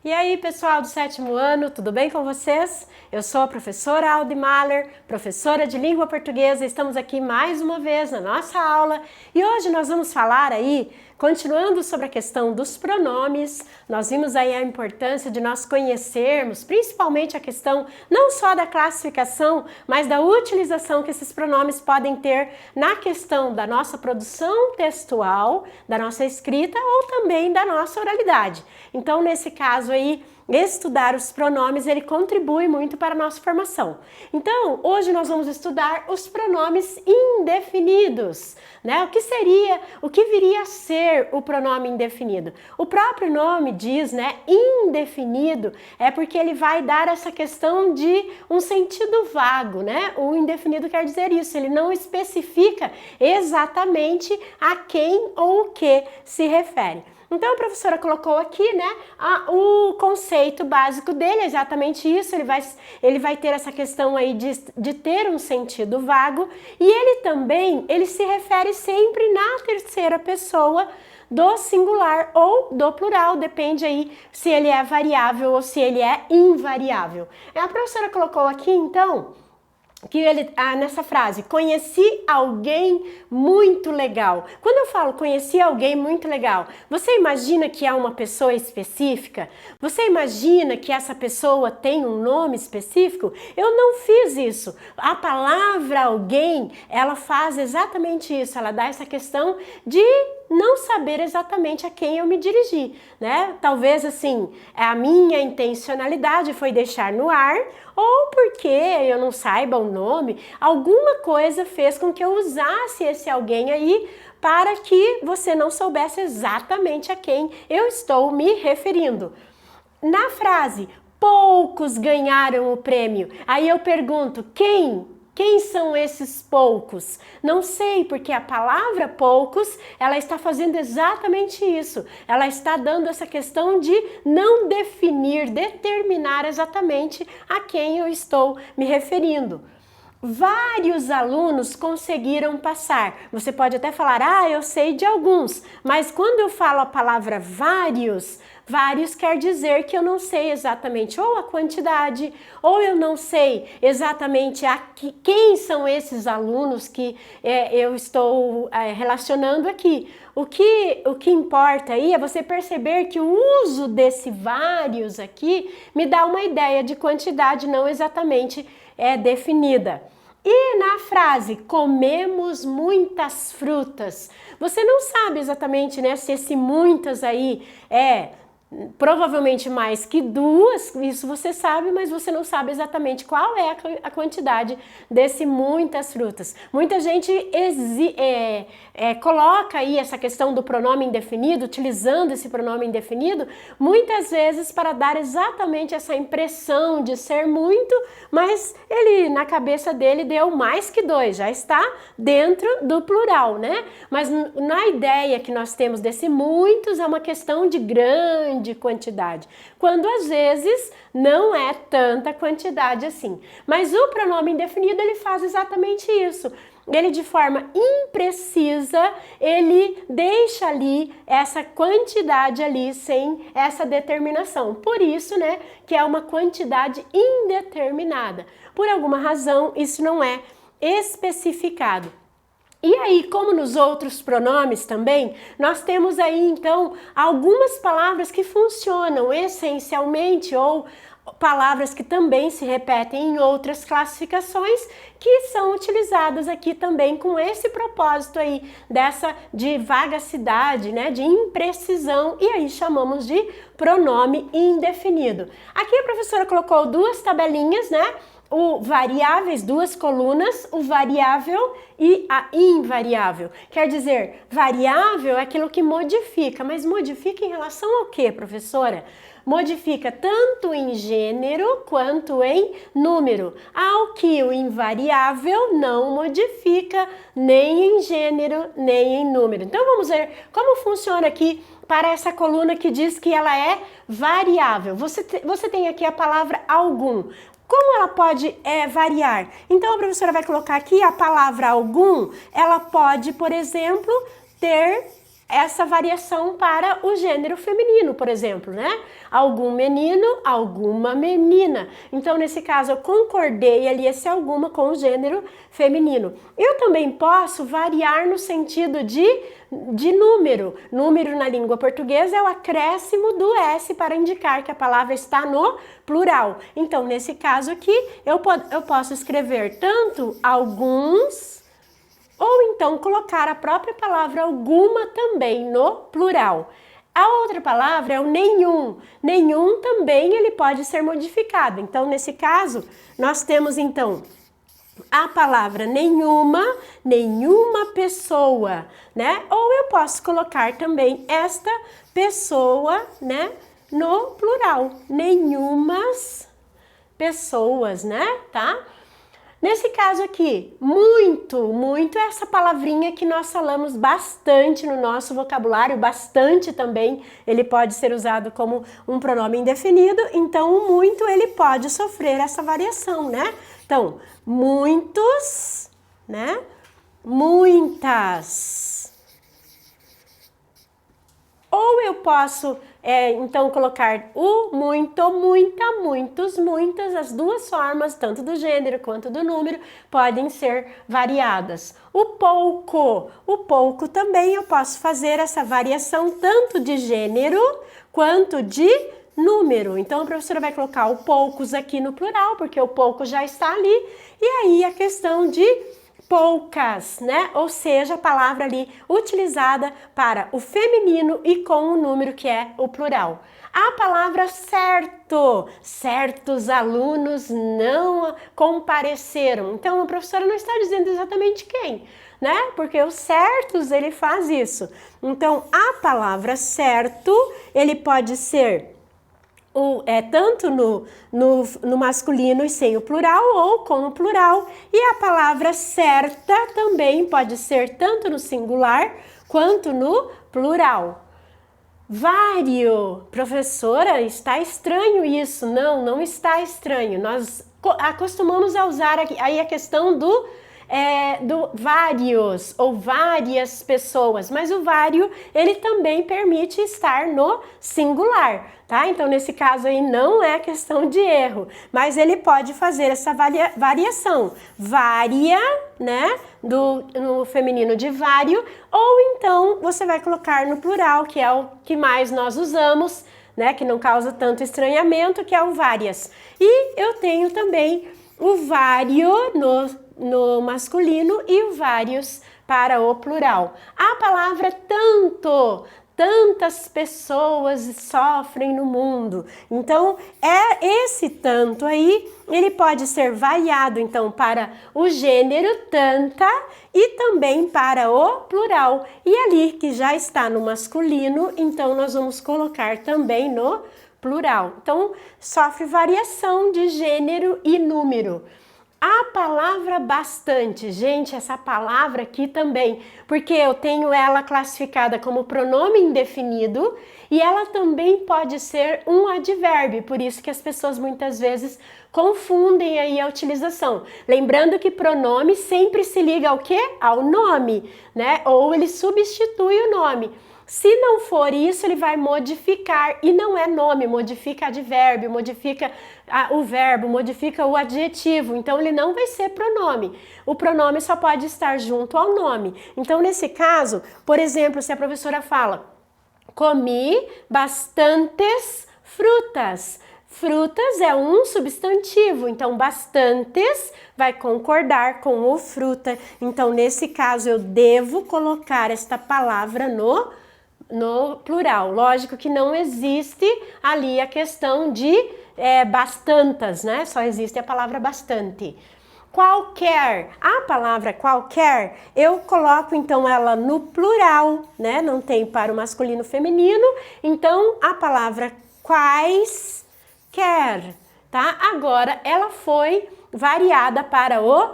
E aí, pessoal do sétimo ano, tudo bem com vocês? Eu sou a professora Aldi Mahler, professora de língua portuguesa. Estamos aqui mais uma vez na nossa aula e hoje nós vamos falar aí, continuando sobre a questão dos pronomes. Nós vimos aí a importância de nós conhecermos, principalmente a questão não só da classificação, mas da utilização que esses pronomes podem ter na questão da nossa produção textual, da nossa escrita ou também da nossa oralidade. Então, nesse caso aí, estudar os pronomes, ele contribui muito para a nossa formação. Então, hoje nós vamos estudar os pronomes indefinidos, né? O que viria a ser o pronome indefinido? O próprio nome diz, né, indefinido, é porque ele vai dar essa questão de um sentido vago, né? O indefinido quer dizer isso, ele não especifica exatamente a quem ou o que se refere. Então, a professora colocou aqui, né, o conceito básico dele, é exatamente isso, ele vai ter essa questão aí de ter um sentido vago, e ele se refere sempre na terceira pessoa do singular ou do plural, depende aí se ele é variável ou se ele é invariável. A professora colocou aqui, então, que nessa frase, conheci alguém muito legal. Quando eu falo conheci alguém muito legal, você imagina que é uma pessoa específica? Você imagina que essa pessoa tem um nome específico? Eu não fiz isso. A palavra alguém, ela faz exatamente isso, ela dá essa questão de não saber exatamente a quem eu me dirigi, né? Talvez assim, a minha intencionalidade foi deixar no ar, ou porque eu não saiba o nome, alguma coisa fez com que eu usasse esse alguém aí para que você não soubesse exatamente a quem eu estou me referindo. Na frase, poucos ganharam o prêmio, aí eu pergunto, Quem são esses poucos? Não sei, porque a palavra poucos, ela está fazendo exatamente isso. Ela está dando essa questão de não determinar exatamente a quem eu estou me referindo. Vários alunos conseguiram passar. Você pode até falar, eu sei de alguns, mas quando eu falo a palavra vários quer dizer que eu não sei exatamente ou a quantidade, ou eu não sei exatamente quem são esses alunos que eu estou relacionando aqui. O que importa aí é você perceber que o uso desse vários aqui me dá uma ideia de quantidade não exatamente definida. E na frase, comemos muitas frutas, você não sabe exatamente, né, se esse muitas aí é provavelmente mais que duas, isso você sabe, mas você não sabe exatamente qual é a quantidade desse muitas frutas. Muita gente coloca aí essa questão do pronome indefinido, utilizando esse pronome indefinido, muitas vezes para dar exatamente essa impressão de ser muito, mas ele, na cabeça dele, deu mais que dois, já está dentro do plural, né? Mas na ideia que nós temos desse muitos, é uma questão de grande quantidade, quando às vezes não é tanta quantidade assim. Mas o pronome indefinido, ele faz exatamente isso. Ele, de forma imprecisa, ele deixa ali essa quantidade ali sem essa determinação. Por isso, né, que é uma quantidade indeterminada. Por alguma razão, isso não é especificado. E aí, como nos outros pronomes também, nós temos aí então algumas palavras que funcionam essencialmente ou palavras que também se repetem em outras classificações que são utilizadas aqui também com esse propósito aí de vagacidade, né, de imprecisão, e aí chamamos de pronome indefinido. Aqui a professora colocou duas tabelinhas, né? O variáveis, duas colunas, o variável e a invariável. Quer dizer, variável é aquilo que modifica, mas modifica em relação ao que, professora? Modifica tanto em gênero quanto em número, ao que o invariável não modifica nem em gênero nem em número. Então vamos ver como funciona aqui para essa coluna que diz que ela é variável. Você tem aqui a palavra algum. Como ela pode variar? Então a professora vai colocar aqui a palavra algum, ela pode, por exemplo, ter essa variação para o gênero feminino, por exemplo, né? Algum menino, alguma menina. Então, nesse caso, eu concordei ali esse alguma com o gênero feminino. Eu também posso variar no sentido de número. Número na língua portuguesa é o acréscimo do S para indicar que a palavra está no plural. Então, nesse caso aqui, eu posso escrever tanto alguns, ou então colocar a própria palavra alguma também no plural. A outra palavra é o nenhum. Nenhum também ele pode ser modificado. Então, nesse caso, nós temos então a palavra nenhuma, nenhuma pessoa, né? Ou eu posso colocar também esta pessoa, né, no plural. Nenhumas pessoas, né? Tá? Nesse caso aqui, muito, muito é essa palavrinha que nós falamos bastante no nosso vocabulário, bastante também, ele pode ser usado como um pronome indefinido, então o muito ele pode sofrer essa variação, né? Então, muitos, né? Muitas. Ou eu posso, então, colocar o muito, muita, muitos, muitas, as duas formas, tanto do gênero quanto do número, podem ser variadas. O pouco também eu posso fazer essa variação tanto de gênero quanto de número. Então, a professora vai colocar o poucos aqui no plural, porque o pouco já está ali, e aí a questão de poucas, né? Ou seja, a palavra ali utilizada para o feminino e com o número que é o plural. A palavra certo, certos alunos não compareceram. Então, a professora não está dizendo exatamente quem, né? Porque os certos, ele faz isso. Então, a palavra certo, ele pode ser tanto no masculino e sem o plural ou com o plural. E a palavra certa também pode ser tanto no singular quanto no plural. Vário. Professora, está estranho isso. Não, não está estranho. Nós acostumamos a usar aí a questão do vários ou várias pessoas, mas o vário ele também permite estar no singular, tá? Então nesse caso aí não é questão de erro, mas ele pode fazer essa variação, vária, né? No feminino de vário, ou então você vai colocar no plural, que é o que mais nós usamos, né? Que não causa tanto estranhamento, que é o várias. E eu tenho também o vário no masculino e o vários para o plural. A palavra tanto, tantas pessoas sofrem no mundo. Então, esse tanto aí, ele pode ser variado então para o gênero tanta e também para o plural. E ali que já está no masculino, então nós vamos colocar também no plural. Então, sofre variação de gênero e número. A palavra bastante, gente, essa palavra aqui também, porque eu tenho ela classificada como pronome indefinido e ela também pode ser um advérbio, por isso que as pessoas muitas vezes confundem aí a utilização. Lembrando que pronome sempre se liga ao quê? Ao nome, né? Ou ele substitui o nome. Se não for isso, ele vai modificar, e não é nome, modifica advérbio, modifica o verbo, modifica o adjetivo, então ele não vai ser pronome. O pronome só pode estar junto ao nome. Então, nesse caso, por exemplo, se a professora fala, comi bastantes frutas. Frutas é um substantivo, então bastantes vai concordar com o fruta. Então, nesse caso, eu devo colocar esta palavra no plural. Lógico que não existe ali a questão de bastantas, né? Só existe a palavra bastante. Qualquer, a palavra qualquer, eu coloco então ela no plural, né? Não tem para o masculino e feminino, então a palavra quaisquer, tá? Agora ela foi variada para o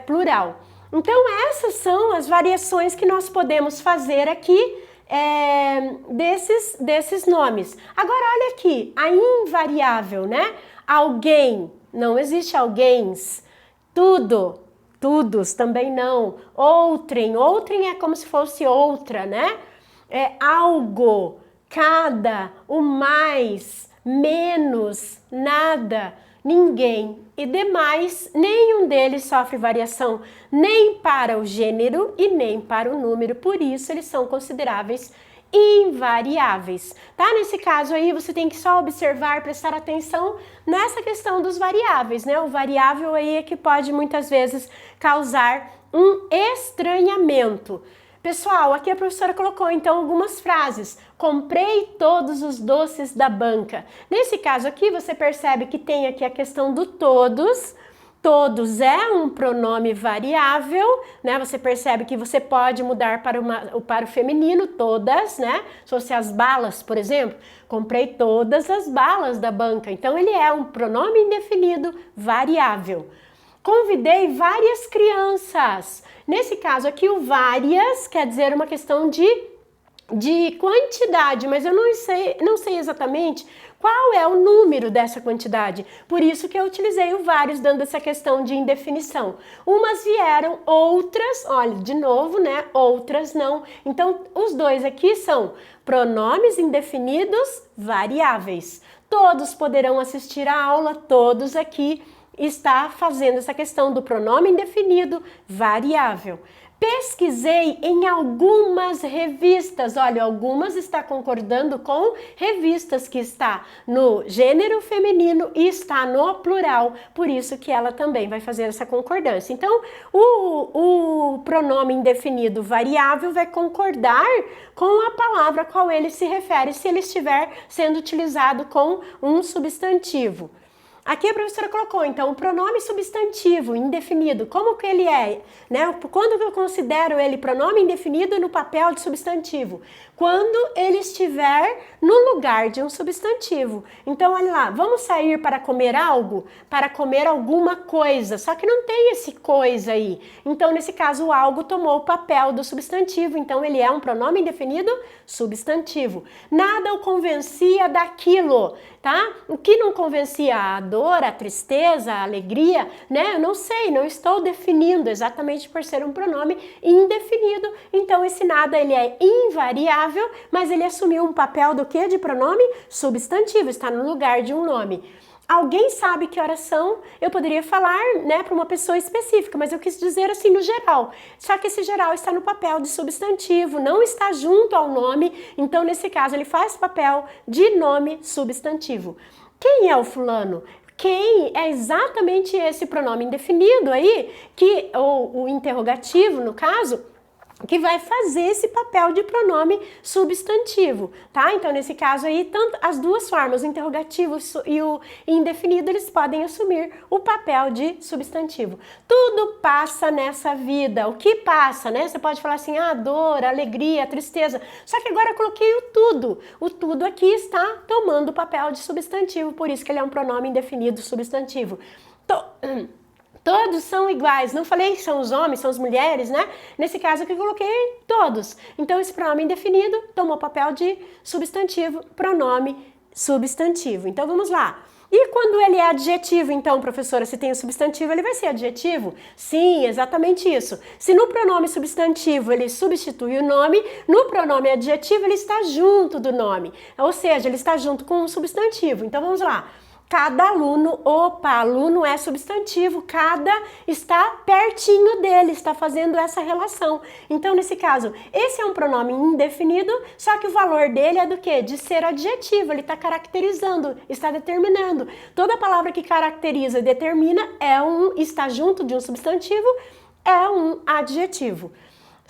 plural. Então essas são as variações que nós podemos fazer aqui desses nomes. Agora olha aqui, a invariável, né? Alguém, não existe alguéms. Tudo, todos também não. Outrem, outrem é como se fosse outra, né? é algo, cada, o mais, menos, nada, ninguém e demais, nenhum deles sofre variação nem para o gênero e nem para o número, por isso eles são consideráveis invariáveis, tá? Nesse caso aí você tem que só observar, prestar atenção nessa questão dos variáveis, né? O variável aí é que pode muitas vezes causar um estranhamento. Pessoal, aqui a professora colocou então algumas frases. Comprei todos os doces da banca. Nesse caso aqui você percebe que tem aqui a questão do todos. Todos é um pronome variável, né? Você percebe que você pode mudar para o feminino, todas, né? Se fosse as balas, por exemplo, comprei todas as balas da banca. Então, ele é um pronome indefinido variável. Convidei várias crianças. Nesse caso aqui, o várias quer dizer uma questão de quantidade, mas eu não sei exatamente qual é o número dessa quantidade. Por isso que eu utilizei o vários, dando essa questão de indefinição. Umas vieram, outras, olha, de novo, né? Outras não. Então, os dois aqui são pronomes indefinidos variáveis. Todos poderão assistir à aula, todos aqui está fazendo essa questão do pronome indefinido variável. Pesquisei em algumas revistas, olha, algumas está concordando com revistas que está no gênero feminino e está no plural, por isso que ela também vai fazer essa concordância. Então, o pronome indefinido variável vai concordar com a palavra a qual ele se refere, se ele estiver sendo utilizado com um substantivo. Aqui a professora colocou, então, o pronome substantivo indefinido, como que ele é, né? Quando eu considero ele pronome indefinido no papel de substantivo? Quando ele estiver no lugar de um substantivo. Então, olha lá, vamos sair para comer algo? Para comer alguma coisa, só que não tem esse coisa aí. Então, nesse caso, o algo tomou o papel do substantivo, então ele é um pronome indefinido substantivo. Nada o convencia daquilo, tá? O que não convencia? A dor, a tristeza, a alegria, né? Eu não sei, não estou definindo exatamente por ser um pronome indefinido. Então, esse nada, ele é invariável, mas ele assumiu um papel do que? De pronome substantivo, está no lugar de um nome. Alguém sabe que horas são? Eu poderia falar, né, para uma pessoa específica, mas eu quis dizer assim no geral. Só que esse geral está no papel de substantivo, não está junto ao nome, então nesse caso ele faz papel de nome substantivo. Quem é o fulano? Quem é exatamente esse pronome indefinido aí, ou o interrogativo no caso, que vai fazer esse papel de pronome substantivo, tá? Então, nesse caso aí, tanto as duas formas, o interrogativo e o indefinido, eles podem assumir o papel de substantivo. Tudo passa nessa vida. O que passa, né? Você pode falar assim, a dor, a alegria, a tristeza. Só que agora eu coloquei o tudo. O tudo aqui está tomando o papel de substantivo, por isso que ele é um pronome indefinido substantivo. Todos são iguais, não falei que são os homens, são as mulheres, né? Nesse caso aqui eu coloquei todos. Então esse pronome indefinido tomou papel de substantivo, pronome substantivo. Então vamos lá. E quando ele é adjetivo, então, professora, se tem o substantivo, ele vai ser adjetivo? Sim, exatamente isso. Se no pronome substantivo ele substitui o nome, no pronome adjetivo ele está junto do nome. Ou seja, ele está junto com o substantivo. Então vamos lá. Cada aluno, aluno é substantivo, cada está pertinho dele, está fazendo essa relação. Então, nesse caso, esse é um pronome indefinido, só que o valor dele é do quê? De ser adjetivo, ele está caracterizando, está determinando. Toda palavra que caracteriza e determina está junto de um substantivo, é um adjetivo.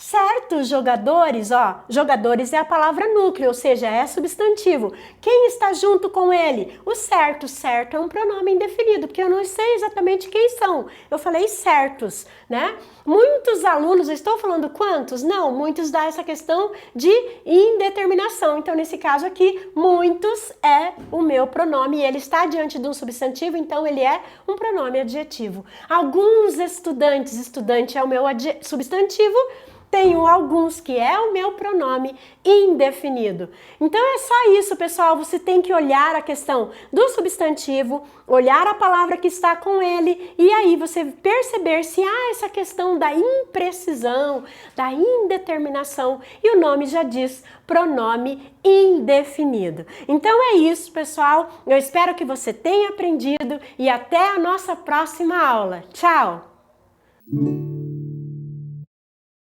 Certos jogadores, jogadores é a palavra núcleo, ou seja, é substantivo. Quem está junto com ele? O certo é um pronome indefinido, porque eu não sei exatamente quem são. Eu falei certos, né? Muitos alunos, eu estou falando quantos? Não, muitos dá essa questão de indeterminação. Então, nesse caso aqui, muitos é o meu pronome e ele está diante de um substantivo, então ele é um pronome adjetivo. Alguns estudantes, estudante é o meu substantivo, tenho alguns que é o meu pronome indefinido. Então é só isso, pessoal. Você tem que olhar a questão do substantivo, olhar a palavra que está com ele e aí você perceber se há essa questão da imprecisão, da indeterminação e o nome já diz pronome indefinido. Então é isso, pessoal. Eu espero que você tenha aprendido e até a nossa próxima aula. Tchau!